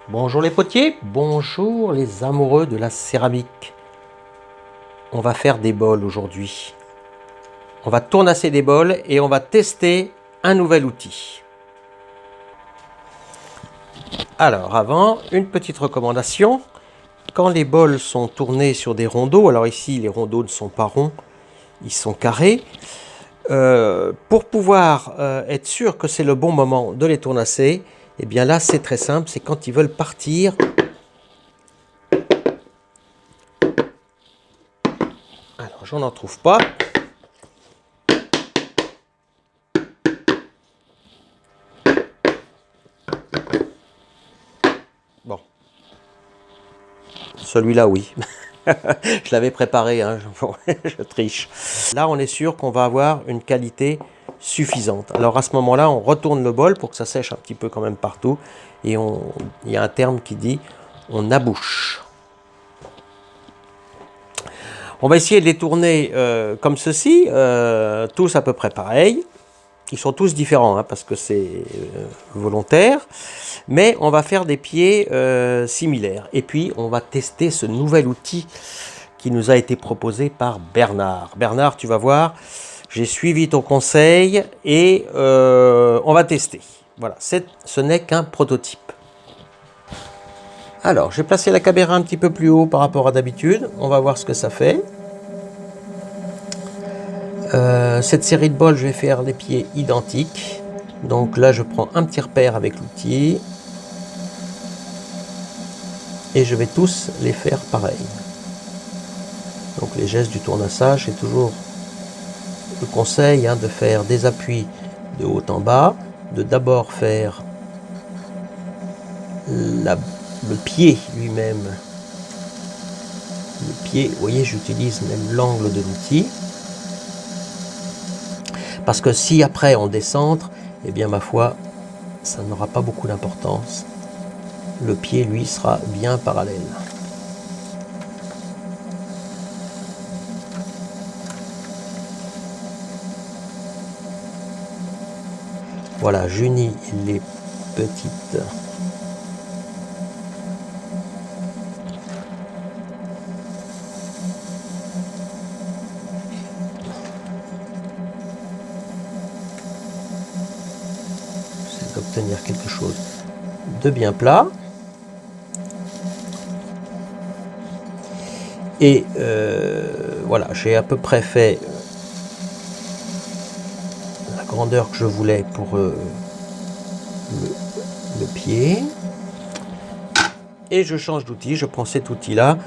Bonjour les potiers, bonjour les amoureux de la céramique. On va faire des bols aujourd'hui. On va tournasser des bols et on va tester un nouvel outil. Alors avant, une petite recommandation. Quand les bols sont tournés sur des rondeaux, alors ici les rondeaux ne sont pas ronds, ils sont carrés. Pour pouvoir être sûr que c'est le bon moment de les tournasser, et bien là c'est très simple, c'est quand ils veulent partir. Alors j'en trouve pas. Bon, celui-là oui. Je l'avais préparé, hein. Je triche. Là, on est sûr qu'on va avoir une qualité suffisante. Alors à ce moment-là, on retourne le bol pour que ça sèche un petit peu quand même partout. Et il y a un terme qui dit on abouche. On va essayer de les tourner comme ceci, tous à peu près pareil. Ils sont tous différents hein, parce que c'est volontaire. Mais on va faire des pieds similaires. Et puis, on va tester ce nouvel outil qui nous a été proposé par Bernard. Bernard, tu vas voir, j'ai suivi ton conseil et on va tester. Voilà, ce n'est qu'un prototype. Alors, j'ai placé la caméra un petit peu plus haut par rapport à d'habitude. On va voir ce que ça fait. Cette série de bols, je vais faire des pieds identiques. Donc là, je prends un petit repère avec l'outil. Et je vais tous les faire pareil. Donc les gestes du tournassage, c'est toujours le conseil hein, de faire des appuis de haut en bas, de d'abord faire le pied lui-même. Le pied, vous voyez, j'utilise même l'angle de l'outil. Parce que si après on décentre, eh bien ma foi, ça n'aura pas beaucoup d'importance. Le pied, lui, sera bien parallèle. Voilà, j'unis les petites j'essaie d'obtenir quelque chose de bien plat. Et voilà, j'ai à peu près fait la grandeur que je voulais pour le pied. Et je change d'outil, je prends cet outil-là,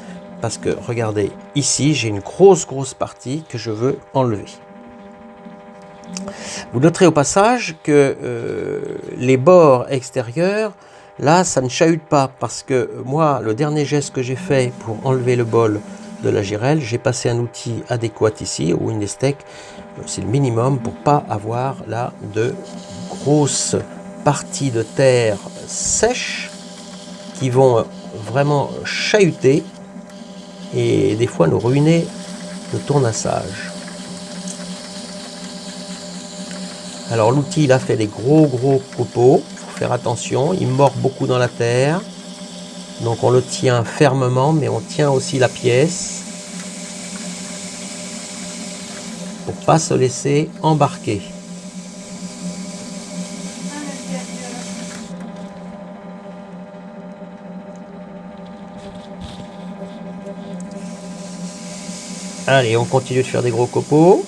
parce que regardez, ici j'ai une grosse partie que je veux enlever. Vous noterez au passage que les bords extérieurs, là ça ne chahute pas, parce que moi, le dernier geste que j'ai fait pour enlever le bol de la girelle, j'ai passé un outil adéquat ici, ou une Estec, c'est le minimum pour pas avoir là de grosses parties de terre sèches qui vont vraiment chahuter et des fois nous ruiner le tournassage. Alors l'outil il a fait des gros copeaux, il faut faire attention, il mord beaucoup dans la terre, donc on le tient fermement mais on tient aussi la pièce pour pas se laisser embarquer. Allez, on continue de faire des gros copeaux.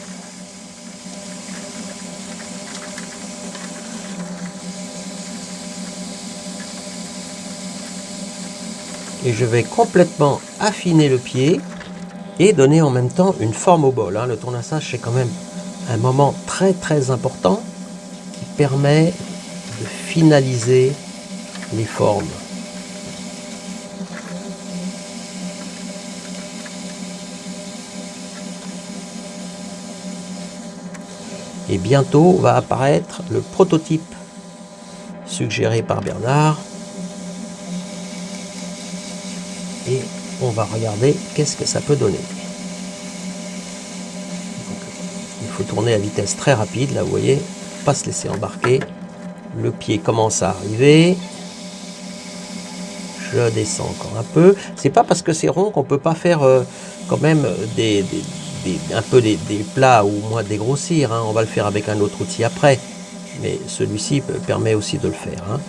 Et je vais complètement affiner le pied et donner en même temps une forme au bol. Le tournassage, c'est quand même un moment très important qui permet de finaliser les formes. Et bientôt va apparaître le prototype suggéré par Bernard. Et on va regarder qu'est-ce que ça peut donner. Donc, il faut tourner à vitesse très rapide, là vous voyez, pas se laisser embarquer. Le pied commence à arriver. Je descends encore un peu. C'est pas parce que c'est rond qu'on peut pas faire quand même un peu des plats ou moins dégrossir. Hein. On va le faire avec un autre outil après. Mais celui-ci permet aussi de le faire. Hein.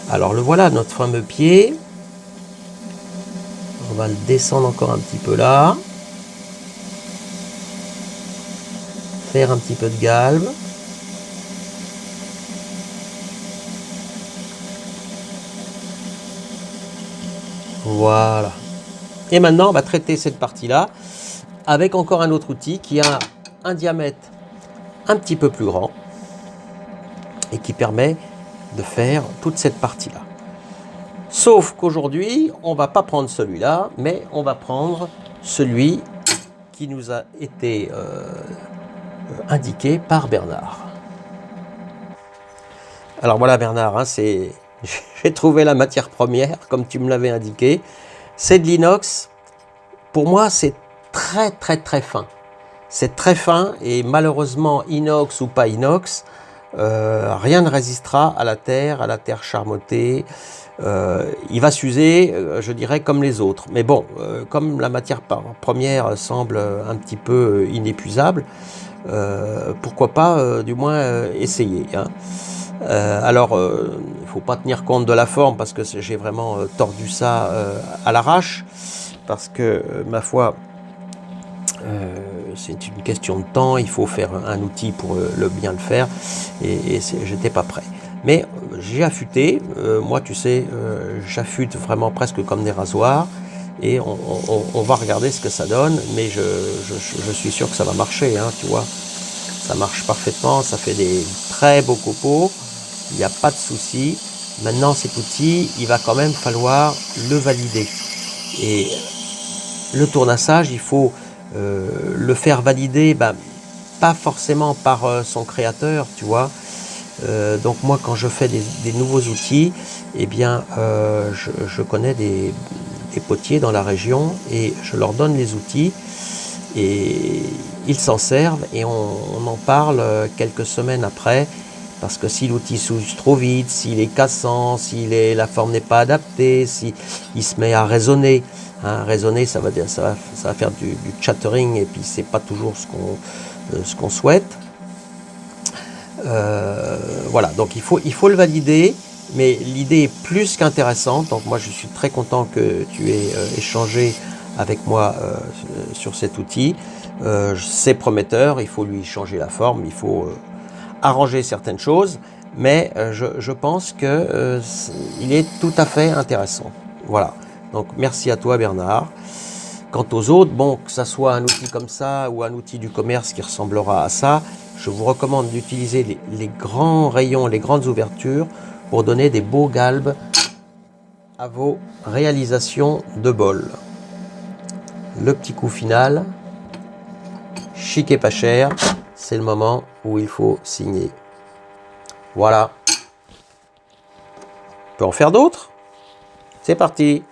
Alors le voilà, notre fameux pied. On va le descendre encore un petit peu là. Faire un petit peu de galbe. Voilà. Et maintenant, on va traiter cette partie-là avec encore un autre outil qui a un diamètre un petit peu plus grand et qui permet de faire toute cette partie-là. Sauf qu'aujourd'hui, on ne va pas prendre celui-là, mais on va prendre celui qui nous a été indiqué par Bernard. Alors voilà Bernard, hein, j'ai trouvé la matière première, comme tu me l'avais indiqué. C'est de l'inox. Pour moi, c'est très très très fin. C'est très fin et malheureusement, inox ou pas inox, rien ne résistera à la terre charmotée. Il va s'user, je dirais, comme les autres. Mais bon, comme la matière première semble un petit peu inépuisable, pourquoi pas du moins essayer. Hein. Alors, il ne faut pas tenir compte de la forme parce que j'ai vraiment tordu ça à l'arrache. Parce que, ma foi, c'est une question de temps, il faut faire un outil pour bien le faire, et j'étais pas prêt. Mais j'ai affûté, moi tu sais, j'affûte vraiment presque comme des rasoirs, et on va regarder ce que ça donne, mais je suis sûr que ça va marcher, hein, tu vois. Ça marche parfaitement, ça fait des très beaux copeaux, il n'y a pas de souci. Maintenant cet outil, il va quand même falloir le valider. Et le tournassage, il faut le faire valider, pas forcément par son créateur, tu vois. Donc moi, quand je fais des nouveaux outils, eh bien, je connais des potiers dans la région et je leur donne les outils et ils s'en servent et on en parle quelques semaines après. Parce que si l'outil s'use trop vite, s'il est cassant, la forme n'est pas adaptée, s'il se met à résonner. Hein, résonner, ça va faire du chattering et puis c'est pas toujours ce qu'on souhaite. Voilà, donc il faut le valider, mais l'idée est plus qu'intéressante. Donc moi je suis très content que tu aies échangé avec moi sur cet outil. C'est prometteur, il faut lui changer la forme, il faut arranger certaines choses, mais je pense que il est tout à fait intéressant. Voilà, donc merci à toi Bernard. Quant aux autres, bon, que ça soit un outil comme ça ou un outil du commerce qui ressemblera à ça, je vous recommande d'utiliser les grands rayons, les grandes ouvertures pour donner des beaux galbes à vos réalisations de bol. Le petit coup final, chic et pas cher, c'est le moment où il faut signer. Voilà. On peut en faire d'autres? C'est parti.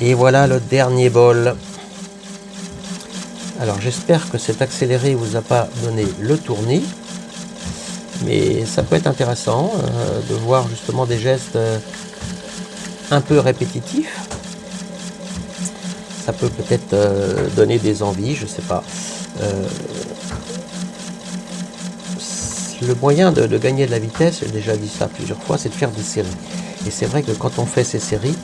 Et voilà le dernier bol. Alors j'espère que cet accéléré vous a pas donné le tournis, mais ça peut être intéressant de voir justement des gestes un peu répétitifs. Ça peut peut-être donner des envies, je sais pas. Le moyen de gagner de la vitesse, j'ai déjà dit ça plusieurs fois, c'est de faire des séries. Et c'est vrai que quand on fait ces séries,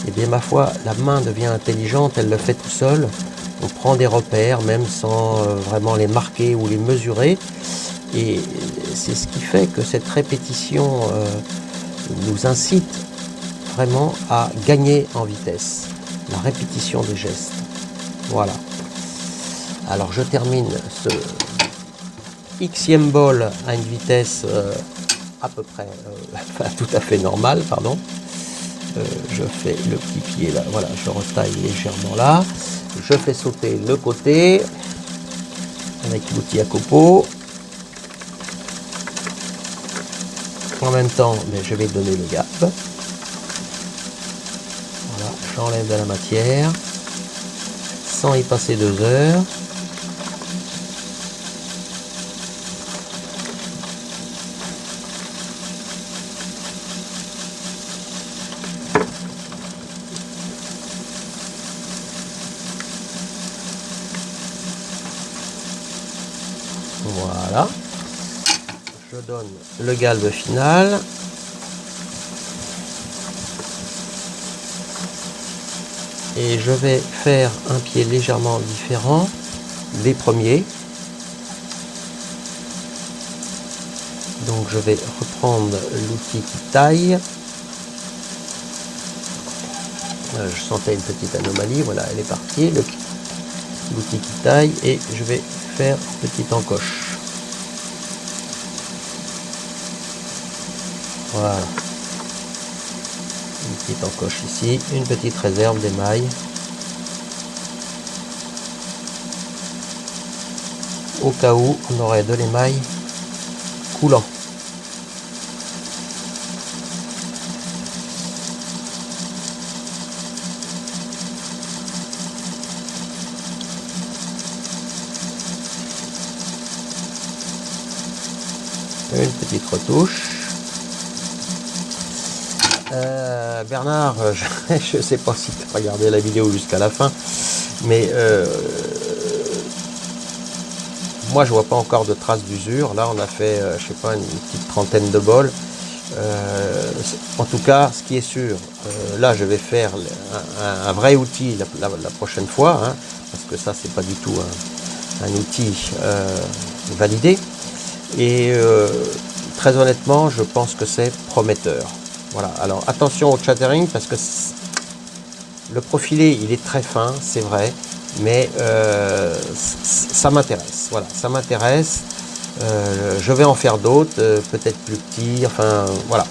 eh bien ma foi, la main devient intelligente, elle le fait tout seul. On prend des repères, même sans vraiment les marquer ou les mesurer. Et c'est ce qui fait que cette répétition nous incite vraiment à gagner en vitesse. La répétition des gestes. Voilà. Alors je termine ce xème bol à une vitesse à peu près, tout à fait normale, pardon. Je fais le petit pied là, voilà, je retaille légèrement là. Je fais sauter le côté avec l'outil à copeaux. En même temps, je vais donner le gap. Voilà, j'enlève de la matière sans y passer 2 heures. Voilà, je donne le galbe final. Et je vais faire un pied légèrement différent des premiers. Donc je vais reprendre l'outil qui taille. Je sentais une petite anomalie, voilà, elle est partie. L'outil qui taille et je vais faire une petite encoche. Voilà. Une petite encoche ici, une petite réserve d'émail. Au cas où on aurait de l'émail coulant. Une petite retouche. Bernard, je ne sais pas si tu as regardé la vidéo jusqu'à la fin, mais moi je vois pas encore de traces d'usure. Là on a fait, je sais pas, une petite trentaine de bols. En tout cas, ce qui est sûr, là je vais faire un vrai outil la prochaine fois, hein, parce que ça c'est pas du tout un outil validé. Et très honnêtement, je pense que c'est prometteur. Voilà, alors attention au chattering parce que le profilé il est très fin, c'est vrai, mais ça m'intéresse. Voilà, ça m'intéresse. Je vais en faire d'autres, peut-être plus petits, enfin voilà.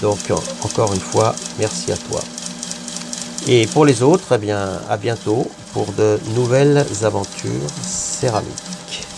Donc encore une fois, merci à toi. Et pour les autres, eh bien à bientôt pour de nouvelles aventures céramiques.